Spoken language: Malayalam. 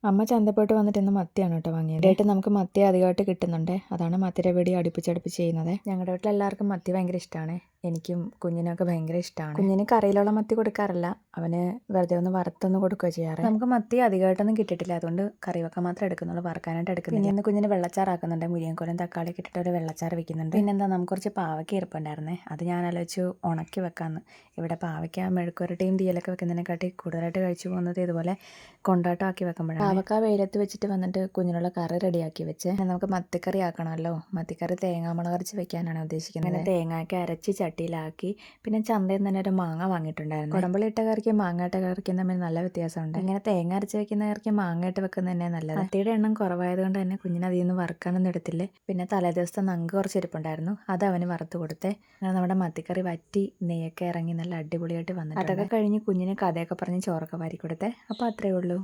അമ്മ ചന്തയിൽ പോയിട്ട് വന്നിട്ട് ഇന്ന് മത്തിയാണ് കേട്ടോ വാങ്ങിയത്. ആയിട്ട് നമുക്ക് മത്തി അധികമായിട്ട് കിട്ടുന്നുണ്ട്. അതാണ് മത്തിയുടെ വെടി അടുപ്പിച്ചടുപ്പിച്ച് ചെയ്യുന്നത്. ഞങ്ങളുടെ വീട്ടിൽ എല്ലാവർക്കും മത്തി ഭയങ്കര ഇഷ്ടമാണ്. എനിക്കും കുഞ്ഞിനൊക്കെ ഭയങ്കര ഇഷ്ടമാണ്. കുഞ്ഞിന് കറിയിലുള്ള മത്തി കൊടുക്കാറില്ല, അവന് വെറുതെ ഒന്ന് വറുത്തൊന്ന് കൊടുക്കുകയോ ചെയ്യാറ്. നമുക്ക് മത്തി അധികമായിട്ടൊന്നും കിട്ടിയിട്ടില്ല, അതുകൊണ്ട് കറി വെക്കാൻ മാത്രമേ എടുക്കുന്നുള്ളൂ, വറുക്കാനായിട്ട് എടുക്കുന്നില്ല. പിന്നെ ഇന്ന് കുഞ്ഞിന് വെള്ളച്ചാറാക്കുന്നുണ്ട്, മുരിങ്ങക്കോലും തക്കാളി ഇട്ടിട്ട് ഒരു വെള്ളച്ചാറ് വെക്കുന്നുണ്ട്. പിന്നെന്താ, നമുക്ക് കുറച്ച് പാവയ്ക്ക ഇരിപ്പുണ്ടായിരുന്നേ, അത് ഞാൻ ആലോചിച്ചു ഉണക്കി വെക്കാമെന്ന്. ഇവിടെ പാവയ്ക്ക മെഴുക്കുരട്ടിയും തീയലൊക്കെ വെക്കുന്നതിനെക്കാട്ടി കൂടുതലായിട്ട് കഴിച്ചു പോകുന്നത് ഇതുപോലെ കൊണ്ടാട്ടമാക്കി വെക്കുമ്പോഴാണ്. പാവക്ക വെയിലത്ത് വെച്ചിട്ട് വന്നിട്ട് കുഞ്ഞിനുള്ള കറി റെഡിയാക്കി വെച്ച് നമുക്ക് മത്തിക്കറി ആക്കണമല്ലോ. മത്തിക്കറി തേങ്ങാമുളക് അരച്ച് വെക്കാനാണ് ഉദ്ദേശിക്കുന്നത്. അങ്ങനെ തേങ്ങയൊക്കെ അരച്ച് ചട്ടിയിലാക്കി. പിന്നെ ചന്തയിൽ നിന്ന് തന്നെ ഒരു മാങ്ങ വാങ്ങിയിട്ടുണ്ടായിരുന്നു. കുടമ്പുളി ഇട്ട കറിക്കും മാങ്ങ ഇട്ട കറിക്കും തമ്മിൽ നല്ല വ്യത്യാസമുണ്ട്. ഇങ്ങനെ തേങ്ങ അരച്ച് വെക്കുന്ന കറിക്ക് മാങ്ങ ഇട്ട് വെക്കുന്നത് തന്നെ നല്ലത്. മത്തിയുടെ എണ്ണം കുറവായതുകൊണ്ട് തന്നെ കുഞ്ഞിന് അതിൽ നിന്ന് വറുക്കാനൊന്നും എടുത്തില്ലേ. പിന്നെ തലേദിവസത്തെ നങ്ക് കുറച്ച് ഇരിപ്പുണ്ടായിരുന്നു, അത് അവന് വറുത്ത് കൊടുത്തേ. അങ്ങനെ നമ്മുടെ മത്തിക്കറി വറ്റി നെയ്യൊക്കെ ഇറങ്ങി നല്ല അടിപൊളിയായിട്ട് വന്നിട്ടുണ്ട്. അതൊക്കെ കഴിഞ്ഞ് കുഞ്ഞിന് കഥയൊക്കെ പറഞ്ഞ് ചോറൊക്കെ വാരി കൊടുത്തേ. അപ്പോൾ അത്രയേ ഉള്ളൂ.